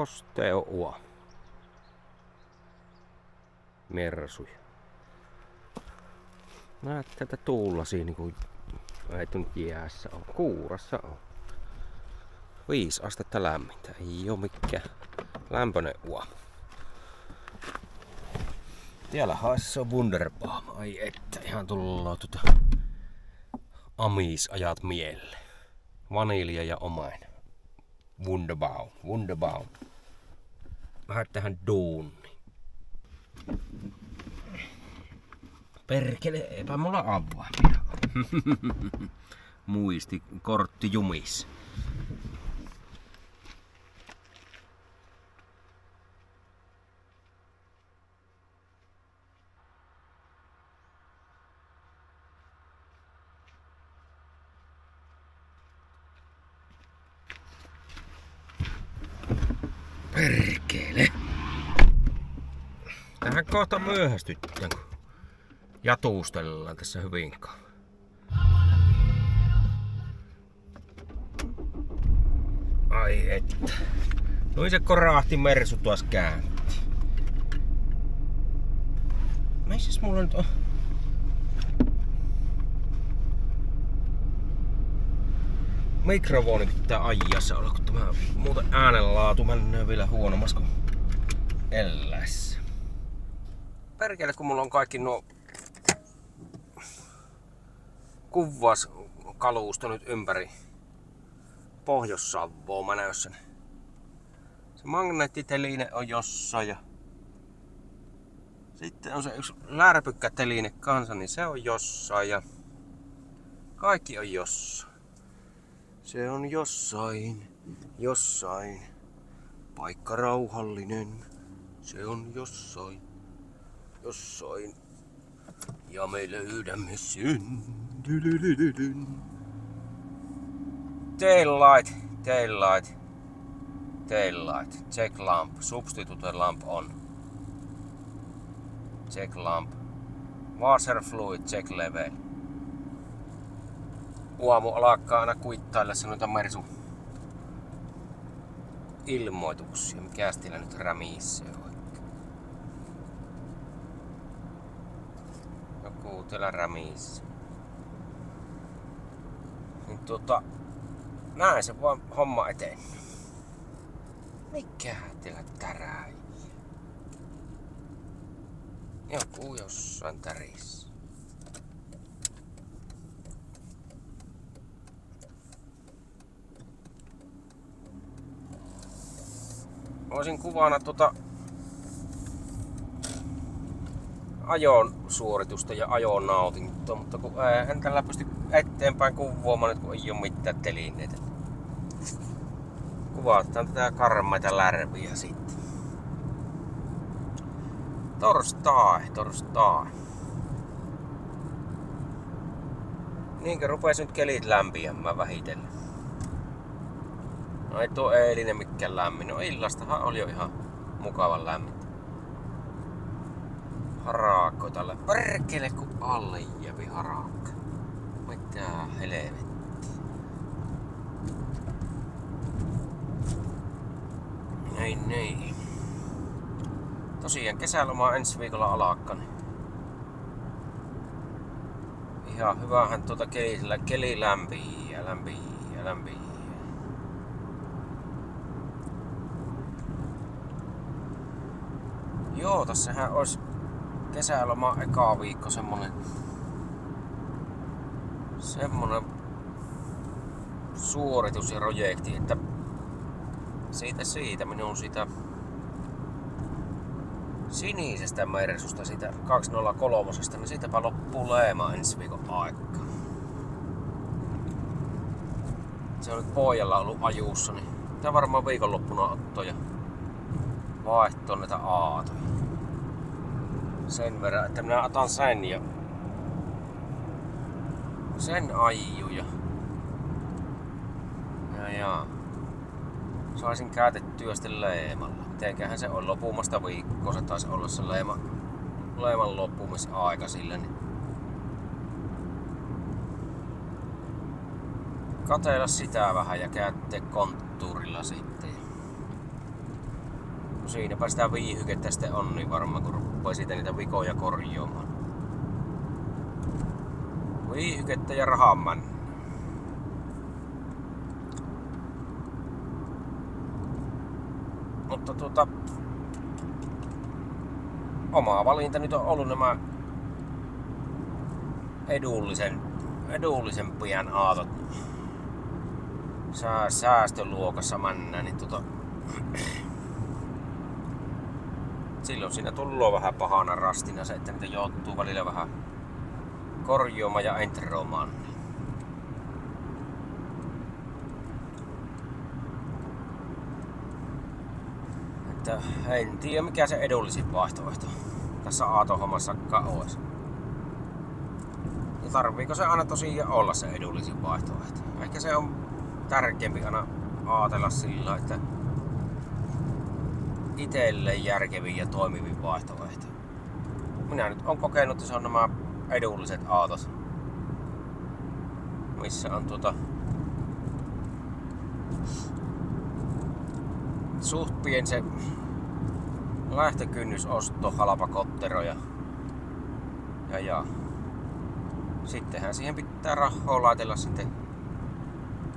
Kosteo uo. Mersuja. Näet tätä tuullasia niinku ei nyt jäässä on. Kuurassa on. 5 astetta lämmintä. Ei oo mikään lämpönen uo. Täällä haissa on Wunderbaum. Ai että ihan tulloo amisajat mieleen. Vanilja ja omainen. Wunderbaum. Vähän tähän duuni. Perkele, eipä mulla avaimia. Muisti kortti jumis. Perkele. Tähän kohta myöhästytään, kun jatuustellaan tässä hyvin kauan. Ai että. Noin se korahti Mersu tuossa käänti. Missäs mulla nyt on? Mikrofoni pitää ajassa olla, kun tämä muuten äänenlaatu menee vielä huonommas kuin ellässä. Perkele, kun mulla on kaikki nuo kuvauskalusto nyt ympäri Pohjois-Savoa. Mä näen sen. Se magneettiteline on jossain ja sitten on se yksi lärpykkäteline kanssa, niin se on jossain ja kaikki on jossain. Se on jossain, paikka rauhallinen. Se on jossain, ja me löydämme sen. Taillight, check lamp, substitute lamp on. Check lamp, washer fluid, check level. Aamu alkaa aina kuittailla noita Mersun ilmoituksia. Mikäs teillä nyt rämissä oikein? Joku teillä rämissä. Niin näin se vaan homma eteen. Mikä teillä täräi? Joku jossain tärissä. Voisin kuvana ajon suoritusta ja ajon nautintoa, mutta kun en tällä pysty eteenpäin kuvaamaan nyt, kun ei oo mitään telineitä. Kuvataan tätä karmeita lärviä sitten. Torstai. Niinkö rupes nyt kelit lämpiämään vähitellen? No ei tuo eilinen mikään lämmin. No illastahan oli jo ihan mukavan lämmintä. Harakko tällä. Perkele kun alle jävi harakka. Mitä helvettiä. Niin. Tosiaan kesäloma ensi viikolla alakka. Ihan hyvähän keli lämpii. Joo, tässähän olisi kesäloma eka viikko semmonen suoritus ja projekti, että siitä minun siitä sinisestä Mersusta, siitä 203, niin siitäpä loppuu leema ensi viikon aikaa. Se on nyt pojalla ollut ajussa, niin tää varmaan viikonloppuna ottoo ja vaihtoo näitä aatoja. Sen verran, että minä otan sen ja sen ajuja. Ja saisin käytettyä sitten leemalla. Mitenköhän se on lopumasta viikkoa, se taisi olla se leeman loppumisaika sille. Niin kateilla sitä vähän ja käyttää konttuurilla sitten. siinäpä sitä viihykettä sitten on niin varmaan, kun ruppaa siitä niitä vikoja korjaamaan. Viihykettä ja rahaman. Mutta oma valinta nyt on ollut nämä edullisempien aatot. Säästöluokassa mennään, niin silloin siinä tullut vähän pahana rastina se, että niitä joutuu välillä vähän korjaamaan ja enteroimaan. Että en tiedä mikä se edullisin vaihtoehto tässä aato-hommassakaan olisi. Ja tarviiko se aina tosiaan olla se edullisin vaihtoehto? Ehkä se on tärkeämpi aina ajatella sillä, että itselle järkevin ja toimivin vaihtoehto. Minä nyt on kokenut, että se on nämä edulliset aatot, missä on suht pien se lähtökynnys osto, halpa kottero ja sittenhän siihen pitää rahaa laitella sitten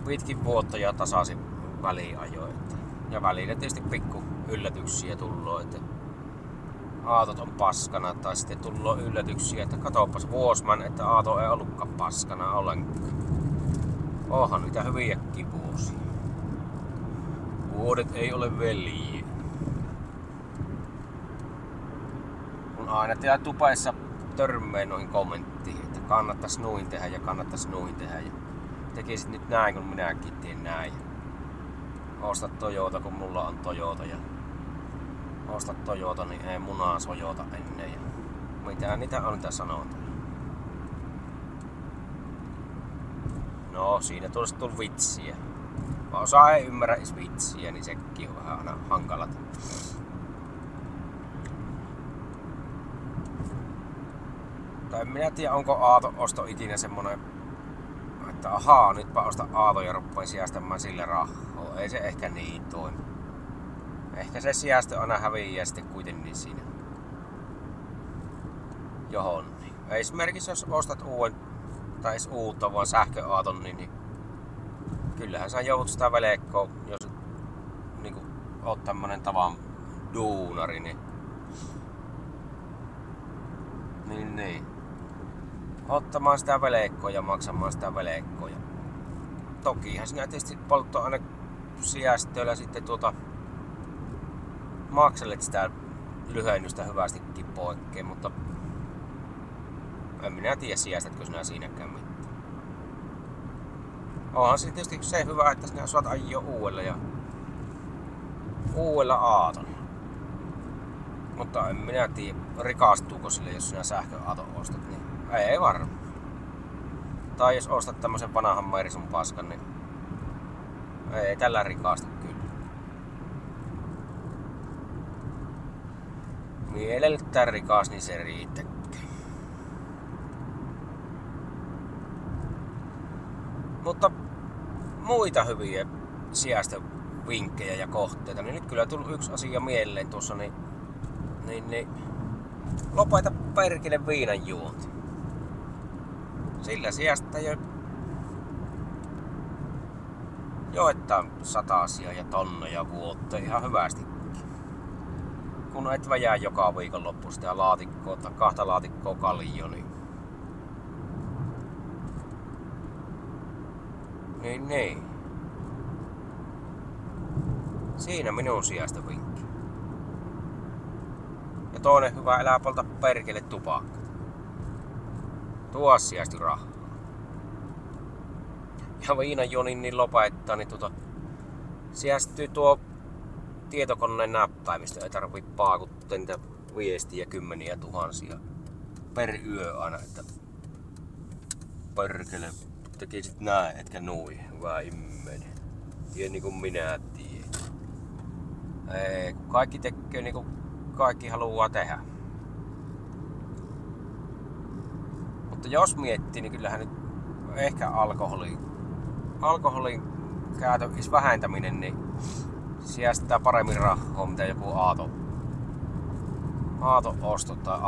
pitkin vuotta ja tasaisin väliajoin. Ja välillä tietysti pikku yllätyksiä tulloo, että aatot on paskana tai sitten tulloo yllätyksiä, että katoppas vuosman, että aato ei ollutkaan paskana ollenkaan. Onhan niitä hyviäkin vuosia. Vuodet ei ole veljiä. Kun aina täällä tupaissa törmää noihin kommenttiin, että kannattais noin tehdä ja kannattais noin tehdä. Ja tekisit nyt näin, kun minäkin teen näin. Osta Toyota, kun mulla on Toyota. Ja osta Toyota, niin ei munaa sojota ennen. Ja mitä niitä on niitä sanonta. No, siinä tulisi tullut vitsiä. Osa ei ymmärrä edes vitsiä, niin sekin on vähän aina hankalat. Tai en minä tiedä, onko aato-osto ikinä semmonen, että ahaa, nytpä osta aato ja rupean säästämään sille rahaa. Ei se ehkä niin toimi. Ehkä se säästö aina häviää sitten kuitenkin siinä johon. Esimerkiksi jos ostat uuden, tai edes uutta vaan sähköaaton, niin kyllähän sä joudut sitä velekkoa, jos niin oot tämmönen tavan duunari, niin ottamaan sitä velekkoa ja maksamaan sitä velekkoa. Tokihan sinä tietysti polttoaine säästöillä sitten makselet sitä lyhennystä hyvästikin poikkeen, mutta en minä tiedä säästätkö sinä siinäkään mitään. Onhan se tietysti se hyvä, että sinä saat ajaa uudella aatolla. Mutta en minä tiedä, rikastuuko sille, jos sinä sähköauton ostat, niin ei varmaan. Tai jos ostat tämmösen vanhan Mersun paskan, niin ei tällä rikastu kyllä. Mieleltään rikas, niin se riittää. Mutta muita hyviä säästövinkkejä ja kohteita, niin nyt kyllä tullut yksi asia mieleen tuossa, niin lopeta perkele viinan juonti. Sillä sijasta joetaan satasia ja tonneja vuotta ihan hyvästikin. Kun et vajaa joka viikonloppu sitä laatikkoa tai 2 laatikkoa kaljaa, niin. Siinä minun säästövinkki. Ja toinen hyvä, älä polta perkele tupakkaa. Tuo säästy rahaa. Ja viinajonin niin lopettaa, niin säästyy tuo tietokoneen näppäimistö. Ei tarvii paakuttaa niitä viestiä 10 000 per yö aina, että perkele tekisit näin, etkä nui. Hyvä immeni. Tiedä niin kuin minä tiedän. Ei, kun kaikki tekee niin kuin kaikki haluaa tehdä. Mutta jos miettii, niin kyllähän nyt ehkä alkoholin käytön vähentäminen, niin Säästää paremmin rahaa mitä joku Aato-osto tai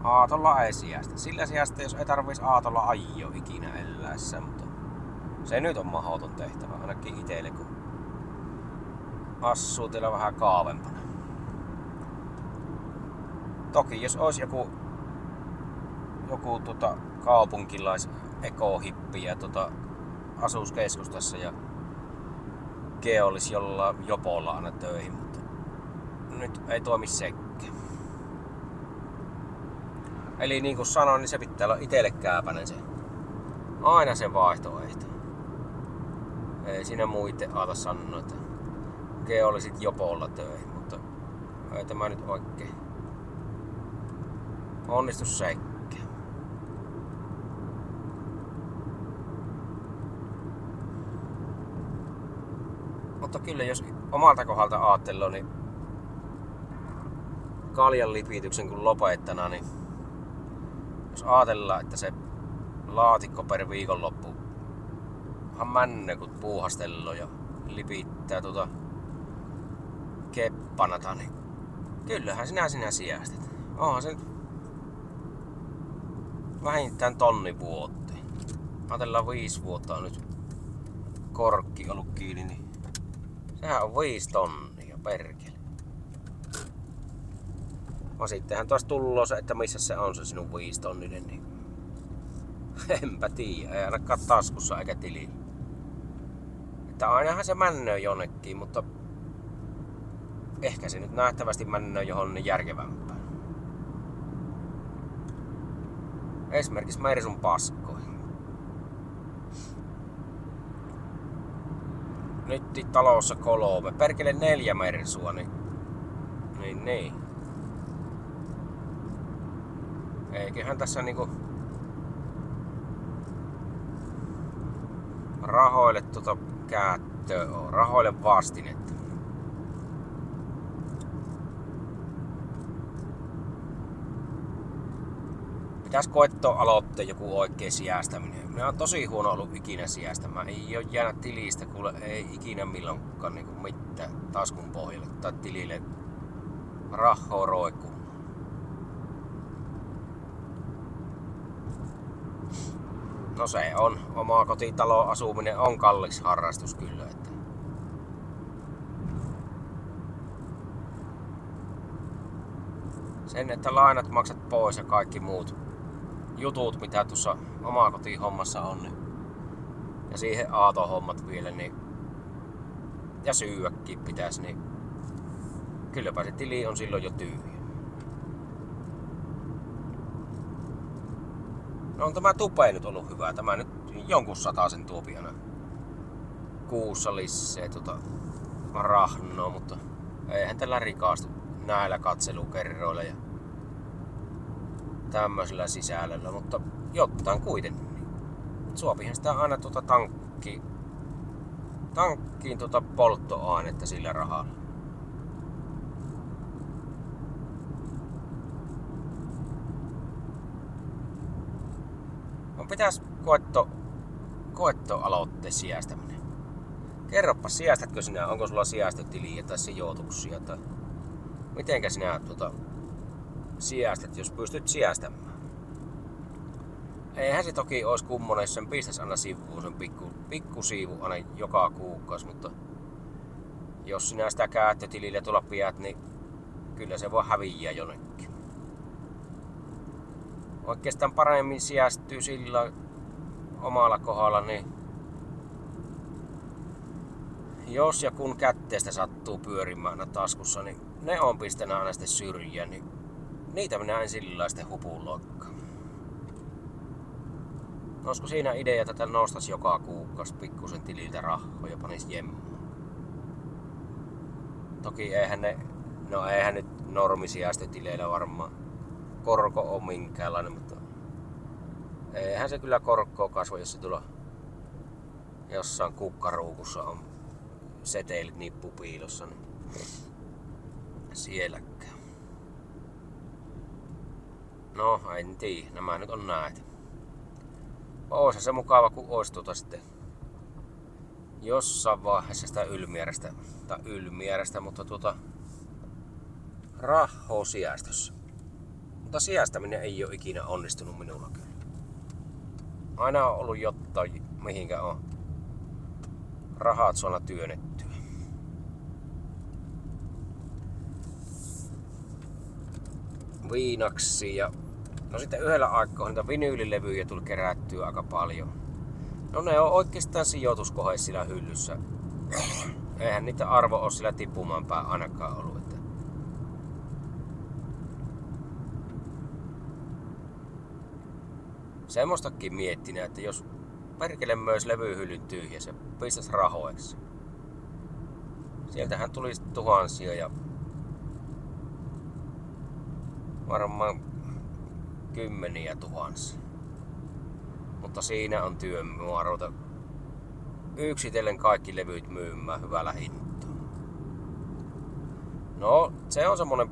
Aatolla ei sijasta. Sillä sijasta jos ei tarvis Aatolla ajo ikinä eläessä, mutta se nyt on mahdoton tehtävä ainakin itelle kun asuu teillä vähän kaavempana. Toki jos olisi joku kaupunkilais ekohippi ja asuus keskustassa ja olisi jollain jopolla aina töihin, mutta nyt ei toimi sekään. Eli niin kuin sanoin, niin se pitää olla itelle kääpänen se. Aina se vaihtoehto. Ei siinä muiden aata sanoa, että olisit jopolla töihin, mutta ei tämä nyt oikein onnistu sekään. Mutta kyllä jos omalta kohdalta ajattelee, niin kaljan lipityksen kun lopettana, niin jos ajatellaan, että se laatikko per viikonloppu männä kun puuhastellaan ja lipittää keppanata, niin kyllähän sinä sijästät. Onhan se vähintään tonni vuoteen. Ajatellaan 5 vuotta on nyt korkki ollut kiinni, niin sehän on 5 tonnia perkele. No sittenhän taas tulloo se, että missä se on se sinun 5 tonninen, niin enpä tiedä, ei ainakaan taskussa eikä tilillä. Että ainahan se männöö jonnekin, mutta ehkä se nyt nähtävästi männöö johonkin järkevämpään. Esimerkiksi Mersun paskoihin. Nyt talossa 3, perkele 4 Mersua, niin. Eiköhän tässä niinku rahoille käyttöä oo, rahoille vastinetta. Pitäis koettaa aloittaa joku oikee sijäästäminen. Minä on tosi huono ollut ikinä sijäästämään. Ei oo jäänyt tilistä, kuule ei ikinä milloinkaan niinku mitään taskun pohjalle tai tilille rahaa roikkuu. No se on. Oma kotitalon asuminen on kallis harrastus kyllä. Että sen, että lainat maksat pois ja kaikki muut jutut, mitä tuossa omakotihommassa on, niin, ja siihen aatohommat vielä, niin, ja syödäkin pitäisi, niin kylläpä se tili on silloin jo tyhjä. No on tämä tupe nyt ollut hyvä. Tämä nyt jonkun satasen tuopi aina kuussa lisää rahnoa, mutta eihän tällä rikastu näillä katselukerroilla ja tämmöisellä sisällöllä, mutta jotain kuitenkin. Suopihan sitä aina tankkiin polttoainetta sillä rahalla. Pitäis koetto aloittaa sijäästäminen. Kerropa, sijäästätkö sinä, onko sulla sijäästötiliä tai sijoituksia tai mitenkä sinä sijäästät, jos pystyt sijäästämään. Eihän se toki ois kummonen, jos sen pistäis aina sivuun, sen pikkusiivu aina joka kuukausi, mutta jos sinä sitä käyttötilille tulla pidät, niin kyllä se voi häviää jonnekin. Oikeastaan paremmin sijästyy sillä omalla kohdalla, niin jos ja kun kätteestä sattuu pyörimään taskussa, niin ne on pistänyt aina sitten syrjään, niin niitä minä en sillä sitten hupuloikaan. Olisiko siinä idea, että nostais joka kuukausi pikkusen tililtä rahoja ja panis jemmaan? Toki eihän nyt normisijäästötileillä varmaan korko on minkäänlainen, mutta eihän se kyllä korkoa kasva, jos se tulla jossain kukkaruukussa on seteilit nippupiilossa, niin sielläkään. No, en tiedä. Nämä nyt on näitä. Oishan se mukava, kun ois sitten jossain vaiheessa sitä Ylmierestä, mutta rahoo sijaistossa. Mutta sijastaminen ei ole ikinä onnistunut minulla kyllä. Aina on ollut jotain, mihinkä on rahat suona työnnettyä. Viinaksi ja no sitten yhdellä aikaa niitä vinyylilevyjä tuli kerättyä aika paljon. No ne on oikeastaan sijoituskohe sillä hyllyssä. Eihän niitä arvo ole sillä tippumaan päin ainakaan ollut. Että semmoistakin miettinyt, että jos perkele myös levyhyllyn tyhjä, se pistäisi rahoiksi. Sieltähän tulisi tuhansia ja varmaan kymmeniä tuhansia. Mutta siinä on työmuoruuta yksitellen kaikki levyt myymään hyvällä hintaa. No, se on semmonen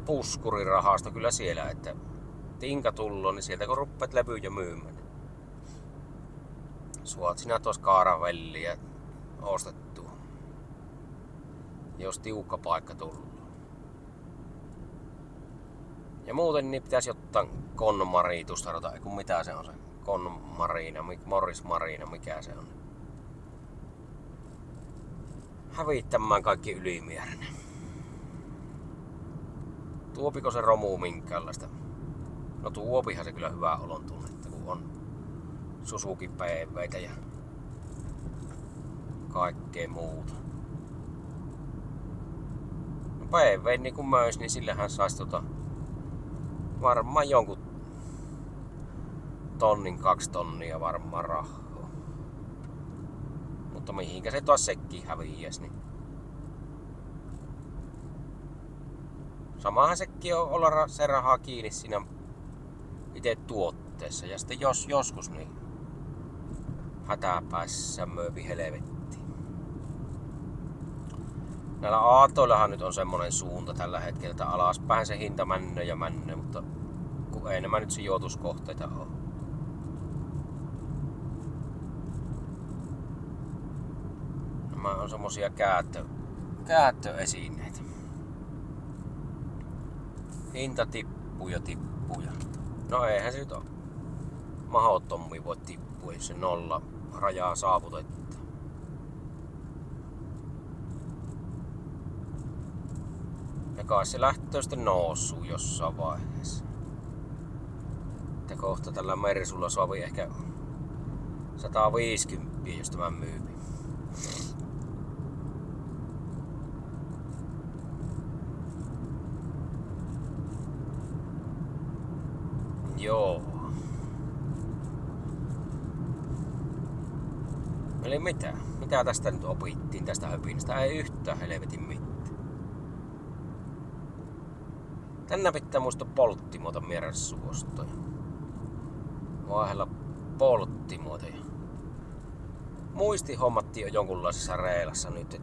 puskurirahasto kyllä siellä, että tinka tulloo, niin sieltä kun ruppeat levyjä myymään. Suot sinä tuossa kaaravelliä ostettua, jos tiukka paikka tullut. Ja muuten niin pitäisi jotain konmaritusta ruveta, kun mitä se on se konmariina, Morris Marina, mikä se on. Hävittämään kaikki ylimääräinen. Tuopiko se romu minkäänlaista? No tuopihan se kyllä hyvää olon tunnetta, kun on Suzuki PV:tä ja kaikkea muuta. No PV niin kun myös, niin sillähän saisi varmaan jonkun 1-2 tonnia varmaan rahaa. Mutta mihinkä se taas sekin häviäisi, niin samahan sekin on olla se rahaa kiinni siinä itse tuotteessa. Ja sitten jos joskus, niin hätäpäissä mööpi helvettiin. Näillä aatoillahan nyt on semmonen suunta tällä hetkellä, että alaspäin se hinta männö ja männö, mutta kun ei nämä nyt sijoituskohteita ole. Nämä on semmosia käyttöesineitä. Hinta tippuu ja tippuu. No eihän se nyt ole mahdottomia voi tippua, jos se nolla rajaa saavutetaan. Ja kai se lähtee sitten nousuun jossain vaiheessa. Että kohta tällä Mersulla sovi ehkä 150, jos tämä myy. Joo. Eli mitä? Mitä tästä nyt opittiin tästä höpinästä? Ei yhtään helvetin mitään. Tänään pitää muistaa polttimuota Mersuostoja. Vaihella polttimuotoja. Muisti hommattiin jo jonkunlaisessa reilassa nyt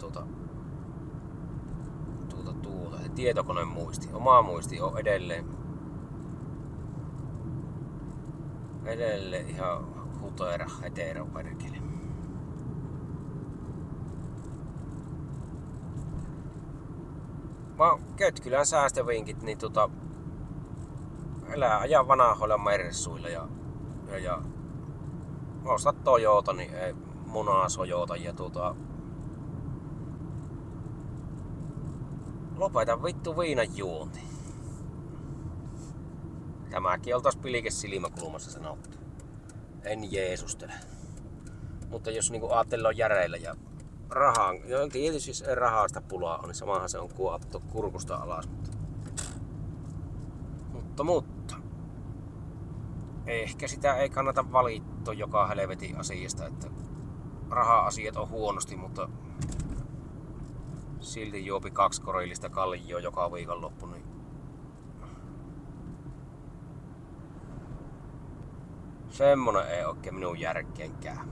tietokoneen muisti. Oma muisti on edelleen ihan hutera hetero perkele. Kötkylän säästövinkit, niin elää ajan vanhoilla Mersuilla ja osta Toyota, niin ei munaa Sojota ja lopeta vittu viinan juonti. Tämäkin oltais pilkes silmäkulmassa sanottu. En jeesustele. Mutta jos niinku ajatellaan järeillä ja rahaa, ja tietysti jos ei rahasta pulaa on, niin samahan se on kuvattu kurkusta alas. Mutta ehkä sitä ei kannata valittaa joka helvetin asiasta, että raha-asiat on huonosti, mutta silti juopi 2 korillista kaljaa joka viikonloppu, niin semmonen ei oikein minun järkeenkään.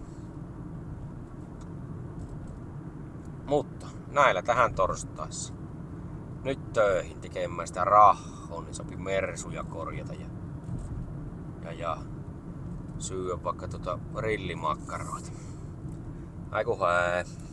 Mutta näillä tähän torstaissa. Nyt töihin tekemään sitä rahaa, niin sopi Mersuja korjata ja syödä vaikka rillimakkaroita. Aiku hää.